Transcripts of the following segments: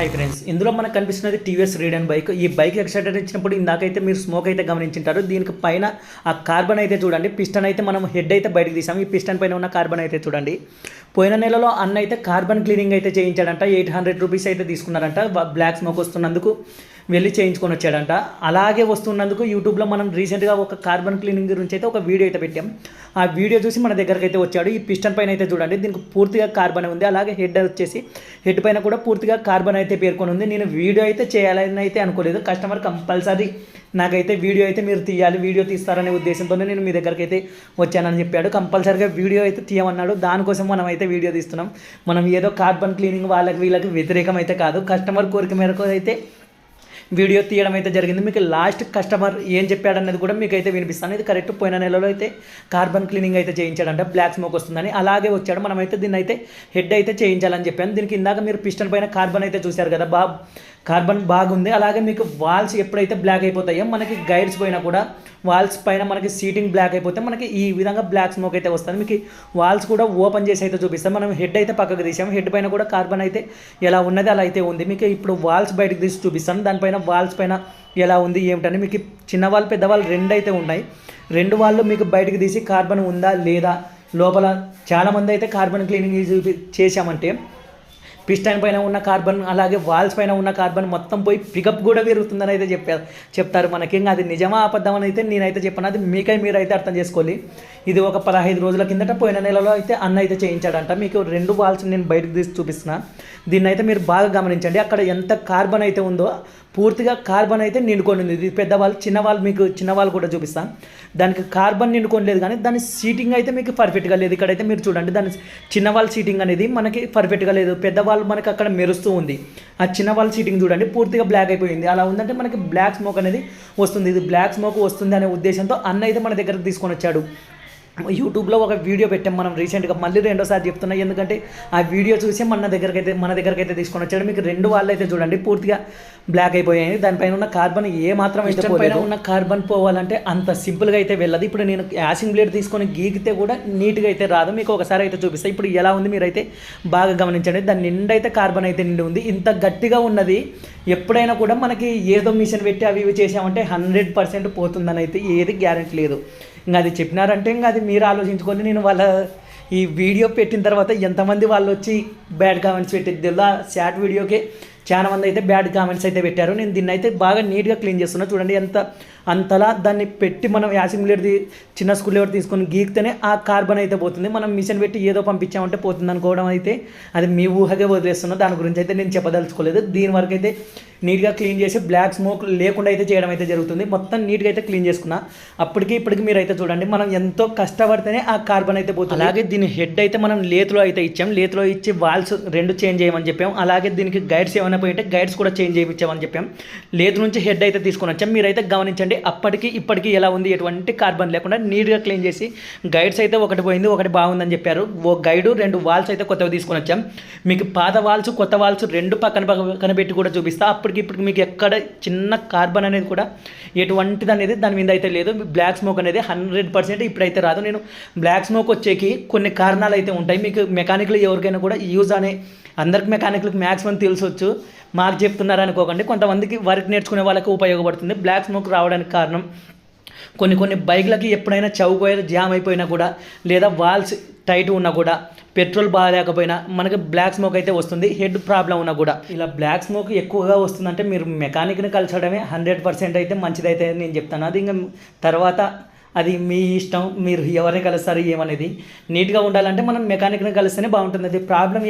Hi friends, ఇందులో మనకు కనిపిస్తున్నది టీవీఎస్ రీడన్ బైక్. ఈ బైక్ ఎక్సైటెడ్ ఇచ్చినప్పుడు ఇందాకైతే మీరు స్మోక్ అయితే గమనించుంటారు. దీనికి పైన ఆ కార్బన్ అయితే చూడండి, పిస్టన్ అయితే మనం హెడ్ అయితే బయటకు తీసాం. ఈ పిస్టన్ పైన ఉన్న కార్బన్ అయితే చూడండి. పోయిన నెలలో అన్న అయితే కార్బన్ క్లీనింగ్ అయితే చేయించాడంట. 800 రూపీస్ అయితే తీసుకున్నారంట. బ్లాక్ స్మోక్ వస్తున్నందుకు వెళ్ళి చేయించుకొని వచ్చాడంట. అలాగే వస్తున్నందుకు యూట్యూబ్లో మనం రీసెంట్గా ఒక కార్బన్ క్లీనింగ్ గురించి అయితే ఒక వీడియో అయితే పెట్టాం. ఆ వీడియో చూసి మన దగ్గరికి అయితే వచ్చాడు. ఈ పిస్టన్ పైన అయితే చూడండి, దీనికి పూర్తిగా కార్బన్ ఉంది. అలాగే హెడ్ వచ్చేసి హెడ్ పైన కూడా పూర్తిగా కార్బన్ అయితే పేర్కొని ఉంది. నేను వీడియో అయితే చేయాలని అయితే అనుకోలేదు. కస్టమర్ కంపల్సరీ నాకైతే వీడియో అయితే మీరు తీయాలి, వీడియో తీస్తారనే ఉద్దేశంతోనే నేను మీ దగ్గరికి అయితే వచ్చానని చెప్పాడు. కంపల్సరీగా వీడియో అయితే తీయమన్నాడు. దానికోసం మనం అయితే వీడియో తీస్తున్నాం. మనం ఏదో కార్బన్ క్లీనింగ్ వీళ్ళకి వ్యతిరేకం అయితే కాదు. కస్టమర్ కోరిక మేరకు అయితే వీడియో తీయడం అయితే జరిగింది. మీకు లాస్ట్ కస్టమర్ ఏం చెప్పాడన్నది కూడా మీకు అయితే వినిపిస్తాను. ఇది కరెక్ట్ పోయిన నెలలో అయితే కార్బన్ క్లీనింగ్ అయితే చేయించాడంట. బ్లాక్ స్మోక్ వస్తుందని అలాగే వచ్చాడు. మనమైతే దీన్ని అయితే హెడ్ అయితే చేయించాలని చెప్పాను. దీనికి ఇందాక మీరు పిస్టన్ పైన కార్బన్ అయితే చూశారు కదా, కార్బన్ బాగుంది. అలాగే మీకు వాల్స్ ఎప్పుడైతే బ్లాక్ అయిపోతాయో మనకి గైడ్స్ పైన కూడా వాల్స్ పైన మనకి సీటింగ్ బ్లాక్ అయిపోతే మనకి ఈ విధంగా బ్లాక్ స్మోక్ అయితే వస్తుంది. మీకు వాల్స్ కూడా ఓపెన్ చేసి అయితే చూపిస్తాం. మనం హెడ్ అయితే పక్కకు తీసాం. హెడ్ పైన కూడా కార్బన్ అయితే ఎలా ఉన్నది అలా అయితే ఉంది. మీకు ఇప్పుడు వాల్స్ బయటకు తీసి చూపిస్తాను. దానిపైన వాల్స్ పైన ఎలా ఉంది ఏమిటని. మీకు చిన్న వాళ్ళు పెద్ద వాళ్ళు రెండు అయితే ఉన్నాయి. రెండు వాళ్ళు మీకు బయటకు తీసి కార్బన్ ఉందా లేదా లోపల చాలామంది అయితే కార్బన్ క్లీనింగ్ చేశామంటే పిస్టన్ పైన ఉన్న కార్బన్ అలాగే వాల్స్ పైన ఉన్న కార్బన్ మొత్తం పోయి పికప్ కూడా పెరుగుతుందని అయితే చెప్తారు మనకి. ఇంకా అది నిజమా అబద్ధం అని అయితే నేనైతే చెప్పాను. అది మీరైతే అర్థం చేసుకోవాలి. ఇది ఒక 15 రోజుల కిందట పోయిన నెలలో అయితే అన్న అయితే చేయించాడంట. మీకు రెండు వాల్స్ నేను బయటకు తీసి చూపిస్తున్నా. దీన్ని అయితే మీరు బాగా గమనించండి. అక్కడ ఎంత కార్బన్ అయితే ఉందో పూర్తిగా కార్బన్ అయితే నిండుకొని ఉంది. ఇది పెద్దవాళ్ళు చిన్నవాళ్ళు మీకు చిన్నవాళ్ళు కూడా చూపిస్తాను. దానికి కార్బన్ నిండుకొని లేదు, కానీ దాని సీటింగ్ అయితే మీకు పర్ఫెక్ట్గా లేదు. ఇక్కడైతే మీరు చూడండి, దాని చిన్నవాళ్ళ సీటింగ్ అనేది మనకి పర్ఫెక్ట్గా లేదు. పెద్దవాళ్ళు మనకి అక్కడ మెరుస్తూ ఉంది. ఆ చిన్నవాళ్ళ సీటింగ్ చూడండి పూర్తిగా బ్లాక్ అయిపోయింది. అలా ఉందంటే మనకి బ్లాక్ స్మోక్ అనేది వస్తుంది. ఇది బ్లాక్ స్మోక్ వస్తుంది అనే ఉద్దేశంతో అన్న అయితే మన దగ్గరకు తీసుకొని వచ్చాడు. యూట్యూబ్లో ఒక వీడియో పెట్టాం మనం రీసెంట్గా, మళ్ళీ రెండోసారి చెప్తున్నా ఎందుకంటే ఆ వీడియో చూసి మన దగ్గరికి అయితే తీసుకొని వచ్చాడు. మీకు రెండు వాళ్ళు అయితే చూడండి పూర్తిగా బ్లాక్ అయిపోయాయి. దానిపైన ఉన్న కార్బన్ ఏ మాత్రం ఇష్టం పైన ఉన్న కార్బన్ పోవాలంటే అంత సింపుల్గా అయితే వెళ్ళదు. ఇప్పుడు నేను యాసింగ్ బ్లేడ్ తీసుకొని గీకితే కూడా నీట్గా అయితే రాదు. మీకు ఒకసారి అయితే చూపిస్తాను. ఇప్పుడు ఎలా ఉంది మీరైతే బాగా గమనించండి. దాని నిండా అయితే కార్బన్ అయితే నిండి ఉంది. ఇంత గట్టిగా ఉన్నది ఎప్పుడైనా కూడా మనకి ఏదో మిషన్ పెట్టి అవి ఇవి చేసామంటే 100% పోతుందని అయితే ఏది గ్యారెంటీ లేదు. ఇంకా అది చెప్పినారంటే ఇంకా అది మీరు ఆలోచించుకొని. నేను వాళ్ళ ఈ వీడియో పెట్టిన తర్వాత ఎంతమంది వాళ్ళు వచ్చి బ్యాడ్ కామెంట్స్ పెట్టిద్ది షార్ట్ వీడియోకే చాలా మంది అయితే బ్యాడ్ కామెంట్స్ అయితే పెట్టారు. నేను దీన్ని అయితే బాగా నీట్గా క్లీన్ చేస్తున్నా. చూడండి అంతలా దాన్ని పెట్టి మనం యాసింగ్ బ్లేడ్ది చిన్న స్కూల్ ఎవరు తీసుకొని గీకితేనే ఆ కార్బన్ అయితే పోతుంది. మనం మిషన్ పెట్టి ఏదో పంపించామంటే పోతుంది అనుకోవడం అయితే అది మీ ఊహగా వదిలేస్తున్నా. దాని గురించి అయితే నేను చెప్పదలుచుకోలేదు. దీని వరకు అయితే నీట్గా క్లీన్ చేసి బ్లాక్ స్మోక్ లేకుండా అయితే చేయడం అయితే జరుగుతుంది. మొత్తం నీట్గా అయితే క్లీన్ చేసుకున్నా. ఇప్పటికి మీరు అయితే చూడండి, మనం ఎంతో కష్టపడితేనే ఆ కార్బన్ అయితే పోతుంది. అలాగే దీని హెడ్ అయితే మనం లేత్లో అయితే ఇచ్చాం. లేత్లో ఇచ్చి వాల్స్ రెండు చేంజ్ చేయమని చెప్పాం. అలాగే దీనికి గైడ్స్ ఏమైనా పోయింటే గైడ్స్ కూడా చేంజ్ చేయించామని చెప్పాం. లేత్ నుంచి హెడ్ అయితే తీసుకొని వచ్చాం. మీరైతే గమనించండి ఇప్పటికి ఎలా ఉంది, ఎటువంటి కార్బన్ లేకుండా నీట్గా క్లీన్ చేసి. గైడ్స్ అయితే ఒకటి పోయింది, ఒకటి బాగుందని చెప్పారు. ఓ గైడు 2 వాల్స్ అయితే కొత్తవి తీసుకొని వచ్చాం. మీకు పాత వాల్స్ కొత్త వాల్స్ రెండు పక్కన పెట్టి కూడా చూపిస్తా. ఇప్పటికి మీకు ఎక్కడ చిన్న కార్బన్ అనేది కూడా ఎటువంటిది అనేది దాని మీద అయితే లేదు. బ్లాక్ స్మోక్ అనేది 100% ఇప్పుడైతే రాదు. నేను బ్లాక్ స్మోక్ వచ్చేకి కొన్ని కారణాలు అయితే ఉంటాయి. మీకు మెకానిక్లు ఎవరికైనా కూడా యూజ్ అనే అందరికి మెకానిక్లకు మ్యాక్సిమం తెలిసొచ్చు, మాకు చెప్తున్నారు అనుకోకండి. కొంతమందికి వర్క్ నేర్చుకునే వాళ్ళకి ఉపయోగపడుతుంది. బ్లాక్ స్మోక్ రావడానికి కారణం కొన్ని బైక్లకి ఎప్పుడైనా చౌకోయర్ జామ్ అయిపోయినా కూడా, లేదా వాల్స్ టైట్ ఉన్నా కూడా, పెట్రోల్ బాగాలేకపోయినా మనకి బ్లాక్ స్మోక్ అయితే వస్తుంది. హెడ్ ప్రాబ్లం ఉన్నా కూడా ఇలా బ్లాక్ స్మోక్ ఎక్కువగా వస్తుందంటే మీరు మెకానిక్ని కలిసడమే 100% అయితే మంచిదైతే నేను చెప్తాను. అది ఇంకా తర్వాత అది మీ ఇష్టం, మీరు ఎవరిని కలుస్తారు ఏమనేది. నీట్గా ఉండాలంటే మనం మెకానిక్ని కలిస్తేనే బాగుంటుంది. అది ప్రాబ్లం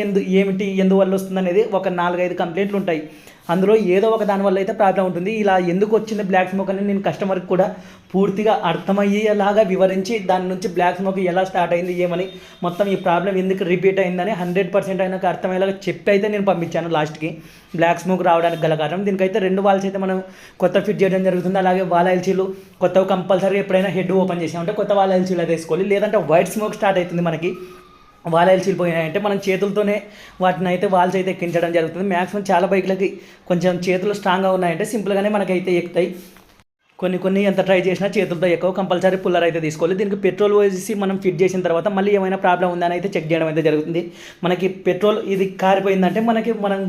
ఎందువల్ల వస్తుంది అనేది ఒక 4-5 కంప్లైంట్లు ఉంటాయి. అందులో ఏదో ఒక దానివల్ల అయితే ప్రాబ్లం ఉంటుంది. ఇలా ఎందుకు వచ్చింది బ్లాక్ స్మోక్ అని నేను కస్టమర్కి కూడా పూర్తిగా అర్థమయ్యేలాగా వివరించి దాని నుంచి బ్లాక్ స్మోక్ ఎలా స్టార్ట్ అయింది ఏమని మొత్తం ఈ ప్రాబ్లం ఎందుకు రిపీట్ అయిందని 100% అయినాక అర్థమయ్యేలాగా చెప్పి అయితే నేను పంపించాను లాస్ట్కి. బ్లాక్ స్మోక్ రావడానికి గల కారణం దీనికైతే 2 వాల్స్ అయితే మనం కొత్త ఫిట్ చేయడం జరుగుతుంది. అలాగే వాల్ ఎల్సీలు కొత్తవి కంపల్సరీ ఎప్పుడైనా హెడ్ ఓపెన్ చేసామంటే కొత్త వాల్ ఎల్సీలు అయితే వేసుకోవాలి. లేదంటే వైట్ స్మోక్ స్టార్ట్ అవుతుంది మనకి. వాల్ ఎల్సీలు పోయినాయంటే మనం చేతులతోనే వాటిని అయితే వాల్స్ అయితే ఎక్కించడం జరుగుతుంది. మ్యాక్సిమం చాలా బైక్లకి కొంచెం చేతులు స్ట్రాంగ్గా ఉన్నాయంటే సింపుల్గానే మనకైతే ఎక్కుతాయి. కొన్ని ఎంత ట్రై చేసినా చేతులతో ఎక్కువ కంపల్సరీ పుల్లర్ అయితే తీసుకోవాలి. దీనికి పెట్రోల్ వేసి మనం ఫిట్ చేసిన తర్వాత మళ్ళీ ఏమైనా ప్రాబ్లం ఉందని అయితే చెక్ చేయడం అయితే జరుగుతుంది. మనకి పెట్రోల్ ఇది కారిపోయిందంటే మనం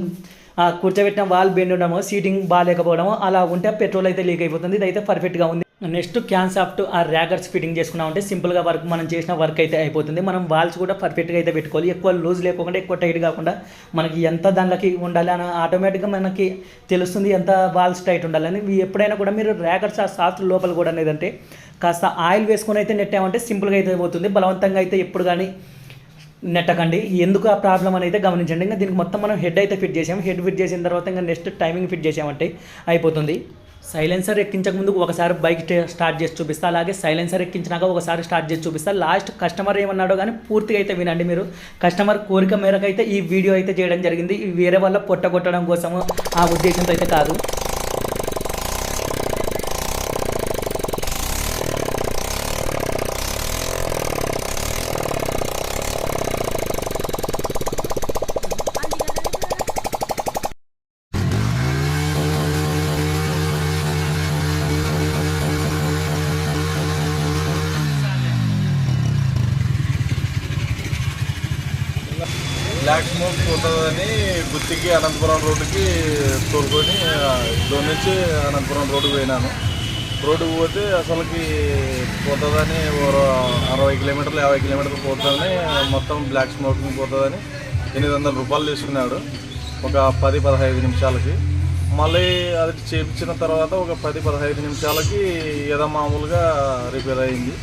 కూర్చోబెట్టిన వాల్ బెండ్ ఉండడమో సీటింగ్ బాగాలేకపోవడమో అలా ఉంటే పెట్రోల్ అయితే లీక్ అయిపోతుంది. ఇది అయితే పర్ఫెక్ట్గా ఉంది. నెక్స్ట్ క్యాన్ సాఫ్ట్ ఆ ర్యాగర్స్ ఫిట్టింగ్ చేసుకున్నామంటే సింపుల్గా మనం చేసిన వర్క్ అయితే అయిపోతుంది. మనం వాల్స్ కూడా పర్ఫెక్ట్గా అయితే పెట్టుకోవాలి. ఎక్కువ లూజ్ లేకుండా ఎక్కువ టైట్ కాకుండా మనకి ఎంత దానిలోకి ఉండాలి అని ఆటోమేటిక్గా మనకి తెలుస్తుంది ఎంత వాల్స్ టైట్ ఉండాలని. ఎప్పుడైనా కూడా మీరు ర్యాగర్స్ ఆ సాఫ్ట్ లోపల కూడా లేదంటే కాస్త ఆయిల్ వేసుకొని అయితే నెట్టామంటే సింపుల్గా అయితే పోతుంది. బలవంతంగా అయితే ఎప్పుడు కానీ నెట్టకండి. ఎందుకు ఆ ప్రాబ్లం అని అయితే గమనించండి. ఇంకా దీనికి మొత్తం మనం హెడ్ అయితే ఫిట్ చేసాము. హెడ్ ఫిట్ చేసిన తర్వాత ఇంకా నెక్స్ట్ టైమింగ్ ఫిట్ చేసామంటే అయిపోతుంది. సైలెన్సర్ ఎక్కించక ముందు ఒకసారి బైక్ స్టార్ట్ చేసి చూపిస్తా, అలాగే సైలెన్సర్ ఎక్కించినాక ఒకసారి స్టార్ట్ చేసి చూపిస్తా. లాస్ట్ కస్టమర్ ఏమన్నాడో కానీ పూర్తిగా అయితే వినండి. మీరు కస్టమర్ కోరిక మేరకు అయితే ఈ వీడియో అయితే చేయడం జరిగింది. వేరే వాళ్ళ పొట్టగొట్టడం కోసము ఆ ఉద్దేశంతో అయితే కాదు. బ్లాక్ స్మోక్ పోతుందని గుత్తికి అనంతపురం రోడ్డుకి తోలుకొని ఇద్దరు నుంచి అనంతపురం రోడ్డుకి పోయినాను. రోడ్డుకు పోతే అసలుకి పోతుందని 60 కిలోమీటర్లు 50 కిలోమీటర్లు పోతుందని మొత్తం బ్లాక్ స్మోకింగ్ పోతుందని 800 రూపాయలు తీసుకున్నాడు ఒక 10-15 నిమిషాలకి. మళ్ళీ అది చేయించిన తర్వాత ఒక 10-15 నిమిషాలకి ఏదో మామూలుగా రిపేర్ అయింది.